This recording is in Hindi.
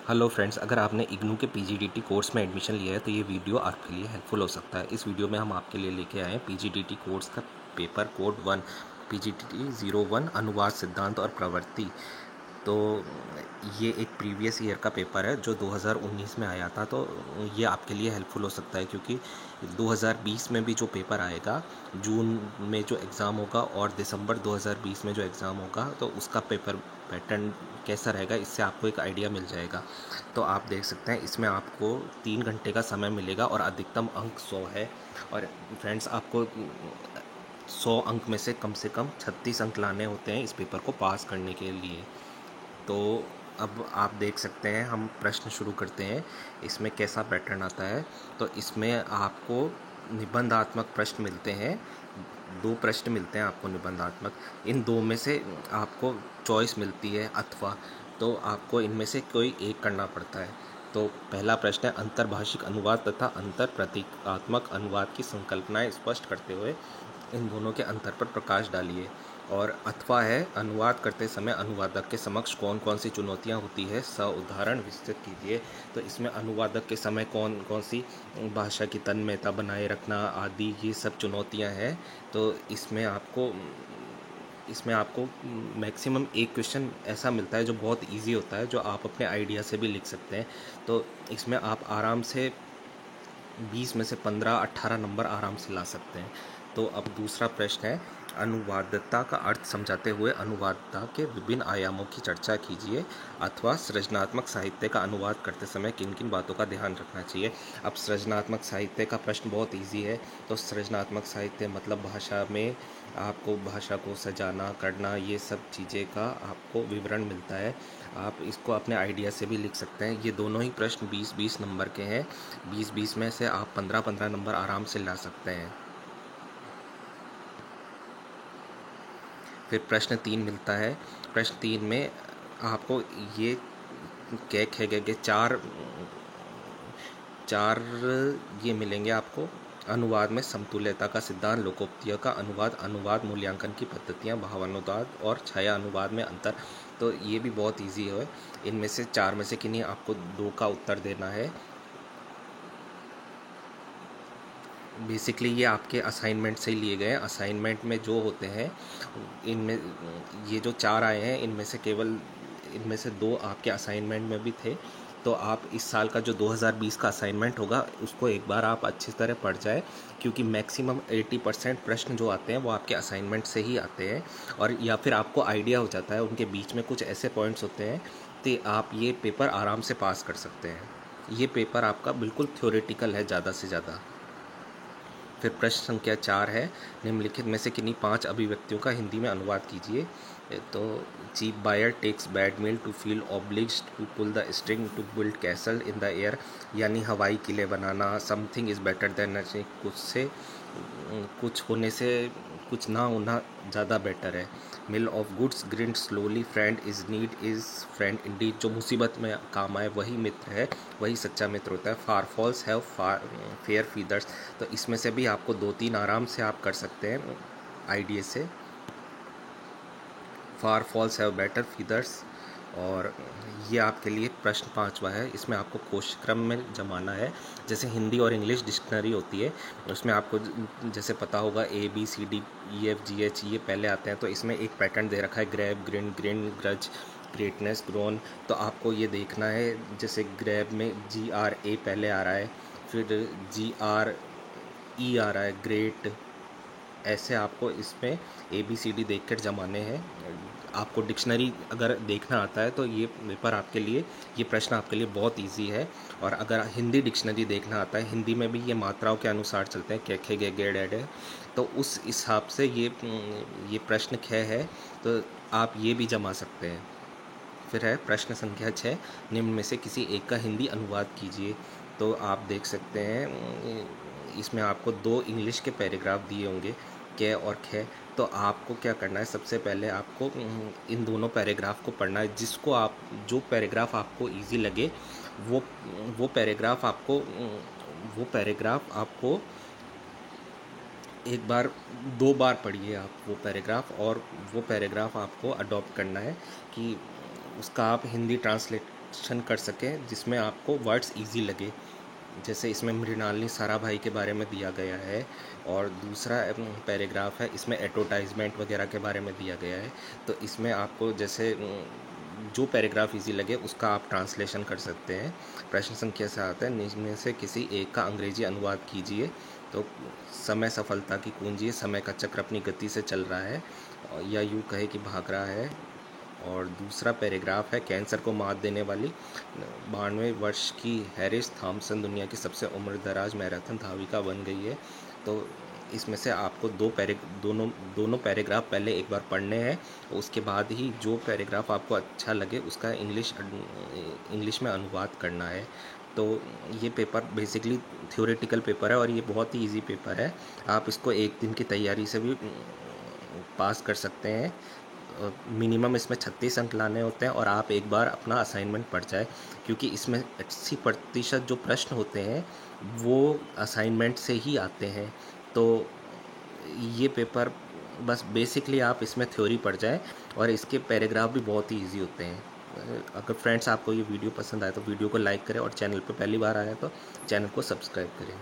हेलो फ्रेंड्स, अगर आपने इग्नू के पीजीडीटी कोर्स में एडमिशन लिया है तो ये वीडियो आपके लिए हेल्पफुल हो सकता है। इस वीडियो में हम आपके लिए लेके आए हैं पीजीडीटी कोर्स का पेपर कोड 1 पीजीडीटी 01 अनुवाद सिद्धांत और प्रवृत्ति। तो ये एक प्रीवियस ईयर का पेपर है जो 2019 में आया था। तो ये आपके लिए हेल्पफुल हो सकता है क्योंकि 2020 में भी जो पेपर आएगा, जून में जो एग्ज़ाम होगा और दिसंबर 2020 में जो एग्ज़ाम होगा, तो उसका पेपर पैटर्न कैसा रहेगा इससे आपको एक आइडिया मिल जाएगा। तो आप देख सकते हैं इसमें आपको 3 घंटे का समय मिलेगा और अधिकतम अंक 100 है। और फ्रेंड्स, आपको 100 अंक में से कम 36 अंक लाने होते हैं इस पेपर को पास करने के लिए। तो अब आप देख सकते हैं, हम प्रश्न शुरू करते हैं। इसमें कैसा पैटर्न आता है, तो इसमें आपको निबंधात्मक प्रश्न मिलते हैं। 2 प्रश्न मिलते हैं आपको निबंधात्मक। इन 2 में से आपको चॉइस मिलती है अथवा, तो आपको इनमें से कोई एक करना पड़ता है। तो पहला प्रश्न है, अंतर्भाषिक अनुवाद तथा अंतर प्रतीकात्मक अनुवाद की संकल्पनाएं स्पष्ट करते हुए इन दोनों के अंतर पर प्रकाश डालिए। और अथवा है, अनुवाद करते समय अनुवादक के समक्ष कौन कौन सी चुनौतियां होती है, उदाहरण विस्तृत कीजिए। तो इसमें अनुवादक के समय कौन कौन सी भाषा की तन्मयता बनाए रखना आदि ये सब चुनौतियां हैं। तो इसमें आपको मैक्सिमम एक क्वेश्चन ऐसा मिलता है जो बहुत इजी होता है, जो आप अपने आइडिया से भी लिख सकते हैं। तो इसमें आप आराम से 20 में से 15-18 नंबर आराम से ला सकते हैं। तो अब दूसरा प्रश्न है, अनुवादकता का अर्थ समझाते हुए अनुवादता के विभिन्न आयामों की चर्चा कीजिए। अथवा सृजनात्मक साहित्य का अनुवाद करते समय किन किन बातों का ध्यान रखना चाहिए। अब सृजनात्मक साहित्य का प्रश्न बहुत इजी है। तो सृजनात्मक साहित्य मतलब भाषा में आपको भाषा को सजाना करना, ये सब चीज़ें का आपको विवरण मिलता है। आप इसको अपने आइडिया से भी लिख सकते हैं। ये दोनों ही प्रश्न 20-20 नंबर के हैं। 20-20 में से आप 15-15 नंबर आराम से ला सकते हैं। फिर प्रश्न 3 मिलता है। प्रश्न 3 में आपको ये के चार ये मिलेंगे आपको। अनुवाद में समतुल्यता का सिद्धांत, लोकोक्तियों का अनुवाद, अनुवाद मूल्यांकन की पद्धतियाँ, भावानुवाद और छाया अनुवाद में अंतर। तो ये भी बहुत इजी है। इनमें से 4 में से किन्हीं आपको 2 का उत्तर देना है। बेसिकली ये आपके असाइनमेंट से ही लिए गए हैं। असाइनमेंट में जो होते हैं, इनमें ये जो 4 आए हैं, इनमें से 2 आपके असाइनमेंट में भी थे। तो आप इस साल का जो 2020 का असाइनमेंट होगा उसको एक बार आप अच्छी तरह पढ़ जाए, क्योंकि मैक्सिमम 80% प्रश्न जो आते हैं वो आपके असाइनमेंट से ही आते हैं। और या फिर आपको आइडिया हो जाता है, उनके बीच में कुछ ऐसे पॉइंट्स होते हैं कि आप ये पेपर आराम से पास कर सकते हैं। ये पेपर आपका बिल्कुल थ्योरेटिकल है ज़्यादा से ज़्यादा। फिर प्रश्न संख्या 4 है, निम्नलिखित में से किन्हीं 5 अभिव्यक्तियों का हिंदी में अनुवाद कीजिए। तो cheap buyer takes bad meal to feel obliged to pull the string to build castle in the air, यानी हवाई किले बनाना। समथिंग इज़ बेटर देन, कुछ होने से कुछ ना होना ज़्यादा बेटर है। Mill of goods grind slowly, friend is need is friend indeed. जो मुसीबत में काम आए वही मित्र है, वही सच्चा मित्र होता है। फार फॉल्स हैव फेयर फीदर्स। तो इसमें से भी आपको 2-3 आराम से आप कर सकते हैं आइडिया से। फार फॉल्स हैव बेटर फीदर्स। और ये आपके लिए प्रश्न 5वां है। इसमें आपको कोश क्रम में जमाना है। जैसे हिंदी और इंग्लिश डिक्शनरी होती है, उसमें आपको जैसे पता होगा ABCDEFGH ये पहले आते हैं। तो इसमें एक पैटर्न दे रखा है, grab, green, grudge, greatness, grown. तो आपको ये देखना है, जैसे ग्रैब में GRA पहले आ रहा है, फिर GRE आ रहा है, ग्रेट। ऐसे आपको इसमें ABCD देख कर जमाने हैं। आपको डिक्शनरी अगर देखना आता है तो ये पेपर आपके लिए, ये प्रश्न आपके लिए बहुत इजी है। और अगर हिंदी डिक्शनरी देखना आता है, हिंदी में भी ये मात्राओं के अनुसार चलते हैं, खे गे गे डे डे। तो उस हिसाब से ये प्रश्न ख है, तो आप ये भी जमा सकते हैं। फिर है प्रश्न संख्या 6, निम्न में से किसी एक का हिंदी अनुवाद कीजिए। तो आप देख सकते हैं इसमें आपको 2 इंग्लिश के पैराग्राफ दिए होंगे, क और ख। तो आपको क्या करना है, सबसे पहले आपको इन दोनों पैराग्राफ को पढ़ना है। जो पैराग्राफ आपको इजी लगे वो वो पैराग्राफ आपको वो पैराग्राफ आपको एक बार 2 बार पढ़िए आप वो पैराग्राफ, और वो पैराग्राफ आपको अडॉप्ट करना है कि उसका आप हिंदी ट्रांसलेट ट्रांसलेशन कर सकें जिसमें आपको वर्ड्स इजी लगे। जैसे इसमें मृणालिनी साराभाई के बारे में दिया गया है, और दूसरा पैराग्राफ है, इसमें एडवर्टाइजमेंट वगैरह के बारे में दिया गया है। तो इसमें आपको जैसे जो पैराग्राफ इजी लगे उसका आप ट्रांसलेशन कर सकते हैं। प्रश्न संख्या से आता है, निम्न से किसी एक का अंग्रेजी अनुवाद कीजिए। तो समय सफलता की कुंजी है, समय का चक्र अपनी गति से चल रहा है या यूँ कहे कि भाग रहा है। और दूसरा पैराग्राफ है, कैंसर को मात देने वाली 92 वर्ष की हैरिस थॉम्सन दुनिया की सबसे उम्रदराज मैराथन धाविका बन गई है। तो इसमें से आपको दोनों पैराग्राफ पहले एक बार पढ़ने हैं, उसके बाद ही जो पैराग्राफ आपको अच्छा लगे उसका इंग्लिश में अनुवाद करना है। तो ये पेपर बेसिकली थ्योरेटिकल पेपर है और ये बहुत ही इजी पेपर है। आप इसको एक दिन की तैयारी से भी पास कर सकते हैं। मिनिमम इसमें 36 अंक लाने होते हैं और आप एक बार अपना असाइनमेंट पढ़ जाए, क्योंकि इसमें 80% जो प्रश्न होते हैं वो असाइनमेंट से ही आते हैं। तो ये पेपर बस बेसिकली आप इसमें थ्योरी पढ़ जाएं और इसके पैराग्राफ भी बहुत ही इजी होते हैं। अगर फ्रेंड्स आपको ये वीडियो पसंद आए तो वीडियो को लाइक करें और चैनल पर पहली बार आए तो चैनल को सब्सक्राइब करें।